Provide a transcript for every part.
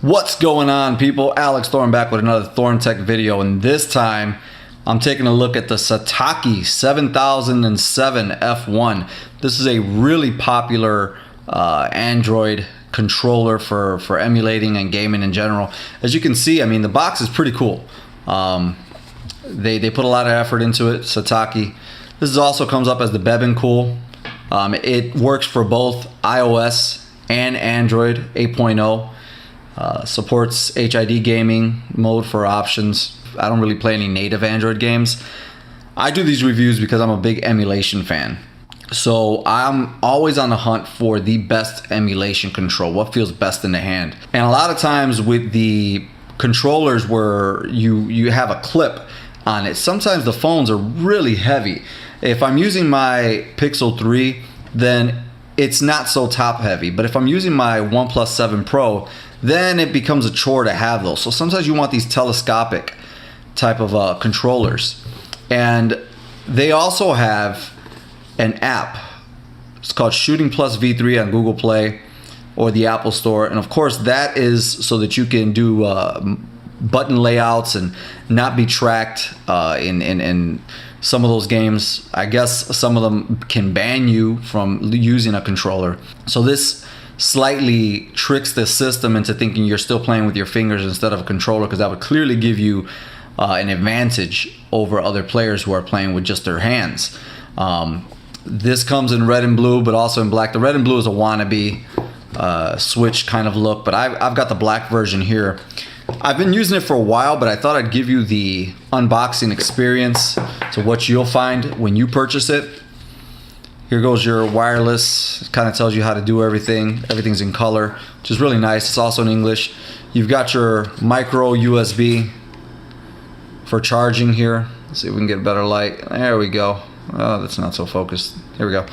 What's going on, people? Alex Thorn back with another Thorn Tech video, and this time I'm taking a look at the Saitake 7007 F1. This is a really popular Android controller for emulating and gaming in general. As you can see, I mean, the box is pretty cool. They put a lot of effort into it. Saitake. This is also comes up as the Bebin Cool. It works for both iOS and Android 8.0. Supports HID gaming mode for options. I don't really play any native Android games. I do these reviews because I'm a big emulation fan. So I'm always on the hunt for the best emulation control, what feels best in the hand. And a lot of times with the controllers where you have a clip on it, sometimes the phones are really heavy. If I'm using my Pixel 3, then it's not so top heavy. But if I'm using my OnePlus 7 Pro, then it becomes a chore to have those. So sometimes you want these telescopic type of controllers. And they also have an app. It's called Shooting Plus V3 on Google Play or the Apple Store. And of course, that is so that you can do button layouts and not be tracked in some of those games. I guess some of them can ban you from using a controller. So this slightly tricks the system into thinking you're still playing with your fingers instead of a controller, because that would clearly give you an advantage over other players who are playing with just their hands. This comes in red and blue, but also in black. The red and blue is a wannabe Switch kind of look, but I've got the black version here. I've been using it for a while, but I thought I'd give you the unboxing experience to what you'll find when you purchase it. Here goes your wireless. It kind of tells you how to do everything. Everything's in color, which is really nice. It's also in English. You've got your micro USB for charging here. Let's see if we can get better light. There we go. Oh, that's not so focused. Here we go.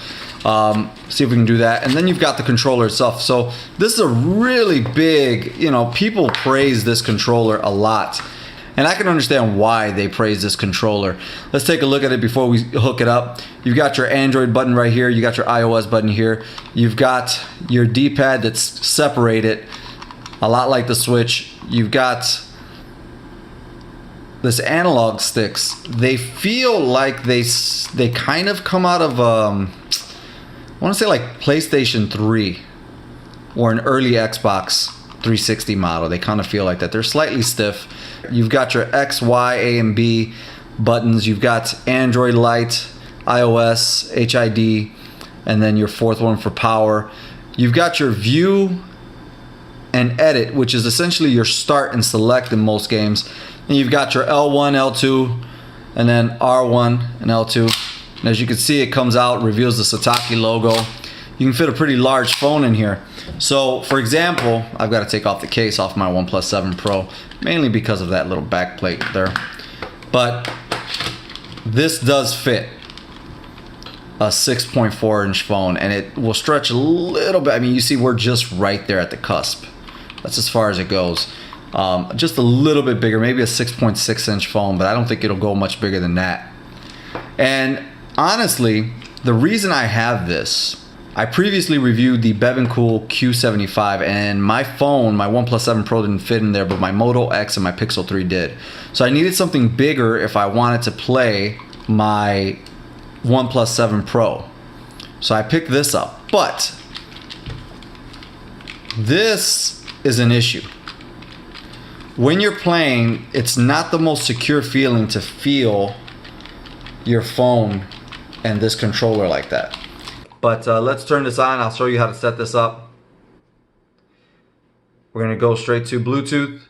See if we can do that. And then you've got the controller itself. So this is a really big, people praise this controller a lot. And I can understand why they praise this controller. Let's take a look at it before we hook it up. You've got your Android button right here. You got your iOS button here. You've got your D-pad that's separated, a lot like the Switch. You've got this analog sticks. They feel like they kind of come out of I want to say like PlayStation 3 or an early Xbox 360 model. They kind of feel like that. They're slightly stiff. You've got your X, Y, A, and B buttons. You've got Android Light, iOS, HID, and then your fourth one for power. You've got your view and edit, which is essentially your start and select in most games. And you've got your L1, L2, and then R1 and L2. And as you can see, it comes out, reveals the Saitake logo. You can fit a pretty large phone in here. So, for example, I've got to take off the case off my OnePlus 7 Pro, mainly because of that little back plate there. But this does fit a 6.4 inch phone, and it will stretch a little bit. I mean, you see we're just right there at the cusp. That's as far as it goes. Just a little bit bigger, maybe a 6.6 inch phone, but I don't think it'll go much bigger than that. And honestly, the reason I have this, I previously reviewed the Bebin Cool Q75, and my phone, my OnePlus 7 Pro, didn't fit in there, but my Moto X and my Pixel 3 did. So I needed something bigger if I wanted to play my OnePlus 7 Pro. So I picked this up, but this is an issue. When you're playing, it's not the most secure feeling to feel your phone and this controller like that. But let's turn this on. I'll show you how to set this up. We're going to go straight to Bluetooth,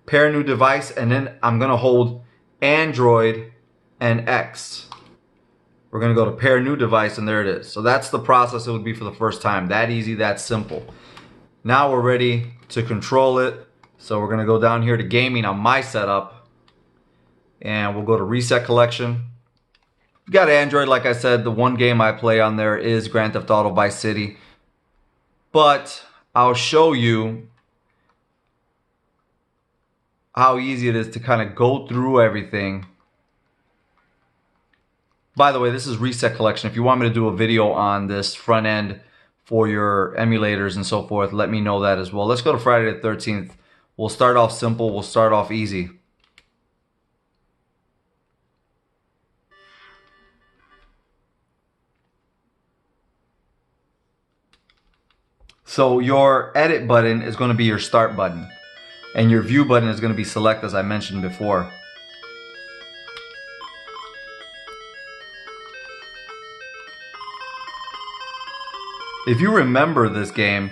pair new device, and then I'm going to hold Android and X. We're going to go to pair new device, and there it is. So that's the process it would be for the first time. That easy, that simple. Now we're ready to control it. So we're going to go down here to gaming on my setup, and we'll go to reset collection. You've got Android, like I said, the one game I play on there is Grand Theft Auto Vice City. But I'll show you how easy it is to kind of go through everything. By the way, this is reset collection. If you want me to do a video on this front end for your emulators and so forth, let me know that as well. Let's go to Friday the 13th. We'll start off simple. We'll start off easy. So your edit button is going to be your start button. And your view button is going to be select, as I mentioned before. If you remember this game,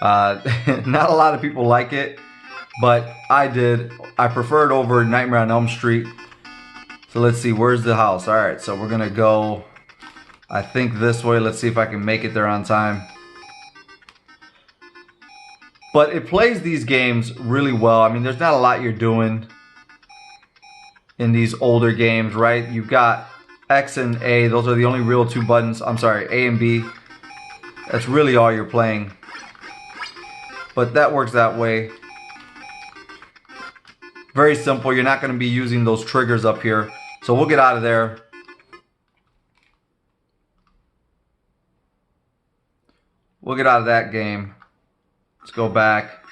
not a lot of people like it, but I did. I prefer it over Nightmare on Elm Street. So let's see, where's the house? All right, so we're gonna go, I think this way. Let's see if I can make it there on time. But it plays these games really well. I mean, there's not a lot you're doing in these older games, right? You've got X and A. Those are the only real two buttons. I'm sorry, A and B. That's really all you're playing. But that works that way. Very simple. You're not going to be using those triggers up here. So we'll get out of there. We'll get out of that game. Let's go back.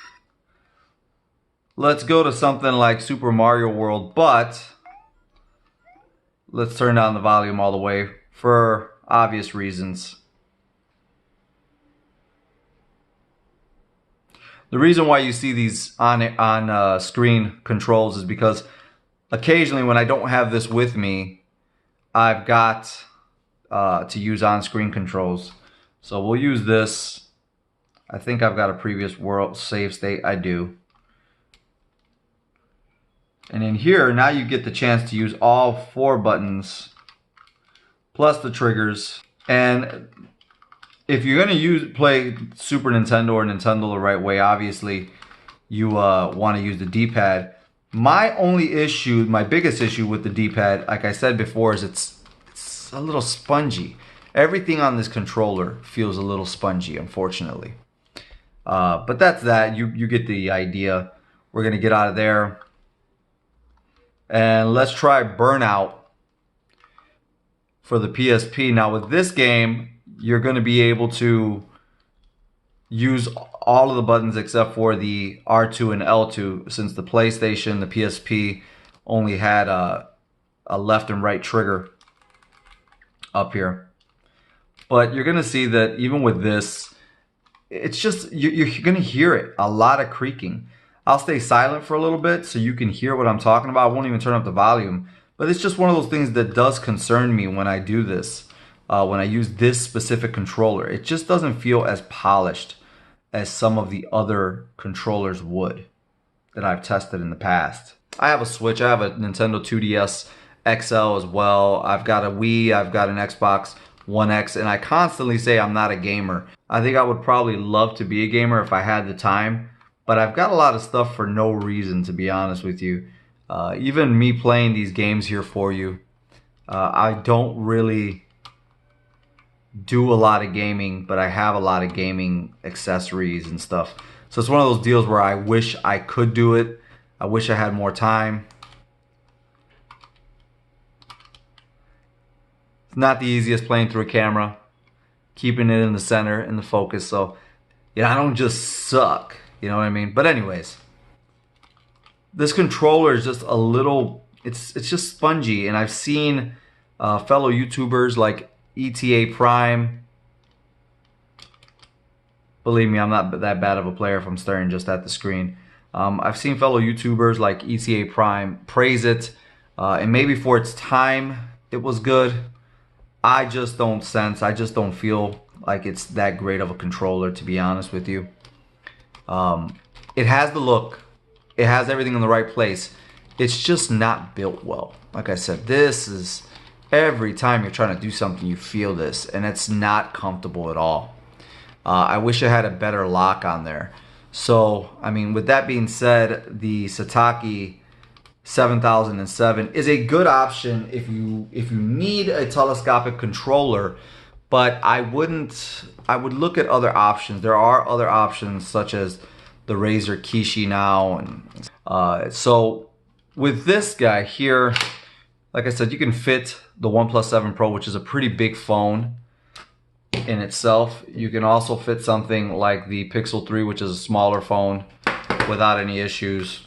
Let's go to something like Super Mario World, but let's turn down the volume all the way for obvious reasons. The reason why you see these on screen controls is because occasionally when I don't have this with me, I've got to use on-screen controls. So we'll use this. I think I've got a previous world save state. I do. And in here, now you get the chance to use all 4 buttons plus the triggers. And if you're going to play Super Nintendo or Nintendo the right way, obviously you want to use the D-pad. My only issue, my biggest issue with the D-pad, like I said before, is it's a little spongy. Everything on this controller feels a little spongy, unfortunately. But that's that. You get the idea. We're going to get out of there. And let's try Burnout for the PSP. Now with this game, you're going to be able to use all of the buttons except for the R2 and L2, since the PlayStation, the PSP, only had a left and right trigger up here. But you're going to see that even with this, it's just, you're going to hear it. A lot of creaking. I'll stay silent for a little bit so you can hear what I'm talking about. I won't even turn up the volume. But it's just one of those things that does concern me when I do this. When I use this specific controller. It just doesn't feel as polished as some of the other controllers would that I've tested in the past. I have a Switch. I have a Nintendo 2DS XL as well. I've got a Wii. I've got an Xbox One X. And I constantly say I'm not a gamer. I think I would probably love to be a gamer if I had the time. But I've got a lot of stuff for no reason, to be honest with you. Even me playing these games here for you, I don't really do a lot of gaming, but I have a lot of gaming accessories and stuff. So it's one of those deals where I wish I could do it. I wish I had more time. It's not the easiest playing through a camera, keeping it in the center, in the focus. So, you know, I don't just suck. You know what I mean? But anyways, this controller is just a little, it's just spongy. And I've seen fellow YouTubers like ETA Prime. Believe me, I'm not that bad of a player if I'm staring just at the screen. I've seen fellow YouTubers like ETA Prime praise it. And maybe for its time, it was good. I just don't feel like it's that great of a controller, to be honest with you. It has the look. It has everything in the right place. It's just not built well. Like I said, this is, every time you're trying to do something, you feel this, and it's not comfortable at all. I wish I had a better lock on there. So, I mean, with that being said, the Saitake 7007 is a good option if you need a telescopic controller, but I would look at other options. There are other options such as the Razer Kishi now, and so with this guy here, like I said, you can fit the OnePlus 7 Pro, which is a pretty big phone. in itself. You can also fit something like the Pixel 3, which is a smaller phone, without any issues.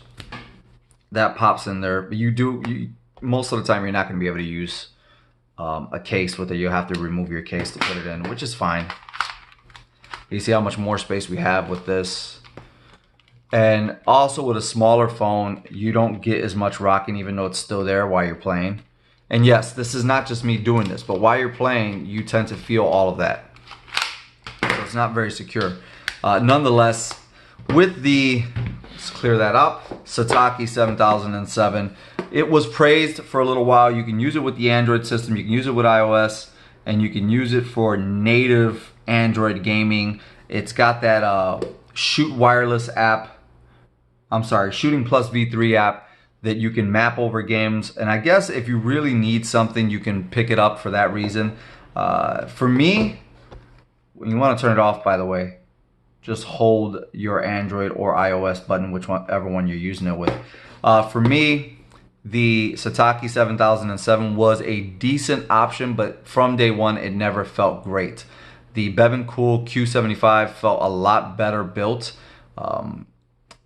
That pops in there. But most of the time you're not going to be able to use a case with it. You'll have to remove your case to put it in, which is fine. You see how much more space we have with this. And also with a smaller phone, you don't get as much rocking even though it's still there while you're playing. And yes, this is not just me doing this, but while you're playing, you tend to feel all of that. So it's not very secure. Nonetheless, with the, let's clear that up, Saitake 7007, it was praised for a little while. You can use it with the Android system, you can use it with iOS, and you can use it for native Android gaming. It's got that Shoot Wireless app, Shooting Plus V3 app that you can map over games. And I guess if you really need something, you can pick it up for that reason. For me, you want to turn it off, by the way. Just hold your Android or iOS button, whichever one you're using it with. For me, the Saitake 7007 was a decent option, but from day one, it never felt great. The Cool Q75 felt a lot better built.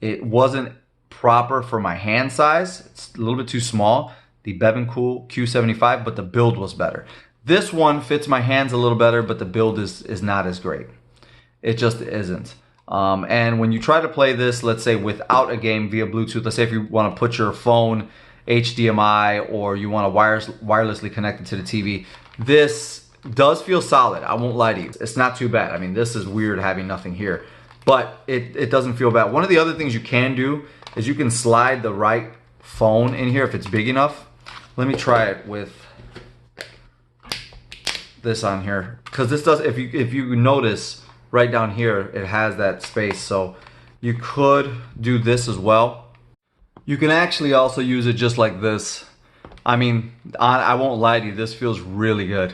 It wasn't proper for my hand size. It's a little bit too small, the Cool Q75, but the build was better. This one fits my hands a little better, but the build is not as great. It just isn't. And when you try to play this, let's say without a game via Bluetooth, let's say if you want to put your phone HDMI or you want to wirelessly connect it to the TV, this does feel solid. I won't lie to you. It's not too bad. I mean, this is weird having nothing here, but it doesn't feel bad. One of the other things you can do is you can slide the right phone in here if it's big enough. Let me try it with this on here, because this does, if you notice right down here, it has that space. So you could do this as well. You can actually also use it just like this. I mean, I won't lie to you, this feels really good.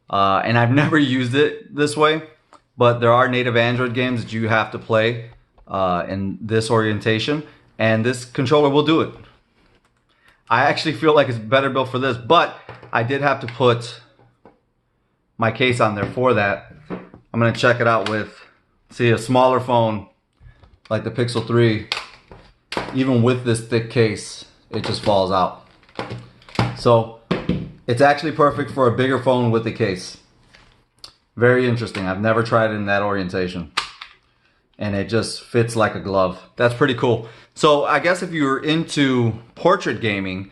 And I've never used it this way, but there are native Android games that you have to play in this orientation, and this controller will do it. I actually feel like it's better built for this, but I did have to put my case on there for that. I'm gonna check it out with, see, a smaller phone like the Pixel 3, even with this thick case, it just falls out. So it's actually perfect for a bigger phone with the case. Very interesting. I've never tried it in that orientation, and it just fits like a glove. That's pretty cool. So I guess if you're into portrait gaming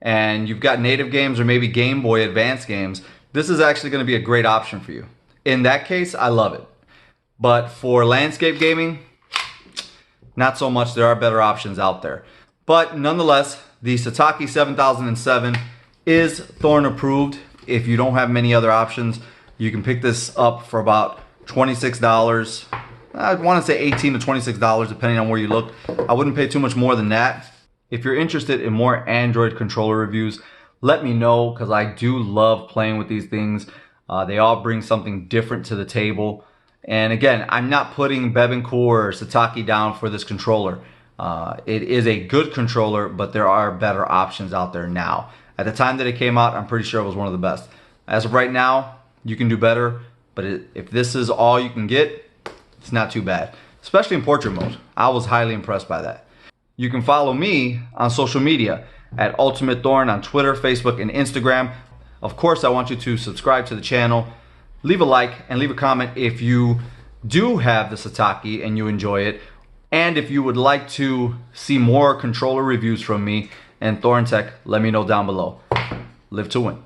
and you've got native games or maybe Game Boy Advance games, this is actually going to be a great option for you. In that case, I love it. But for landscape gaming, not so much. There are better options out there. But nonetheless, the Saitake 7007 is Thorn approved. If you don't have many other options, you can pick this up for about $26. I want to say $18 to $26 depending on where you look. I wouldn't pay too much more than that. If you're interested in more Android controller reviews, let me know, because I do love playing with these things. They all bring something different to the table. And again, I'm not putting Cool or Saitake down for this controller. It is a good controller, but there are better options out there now. At the time that it came out, I'm pretty sure it was one of the best. As of right now, you can do better, but if this is all you can get, it's not too bad, especially in portrait mode. I was highly impressed by that. You can follow me on social media at Ultimate Thorn on Twitter, Facebook, and Instagram. Of course, I want you to subscribe to the channel, leave a like, and leave a comment if you do have the Saitake and you enjoy it. And if you would like to see more controller reviews from me and Thorn Tech, let me know down below. Live to win.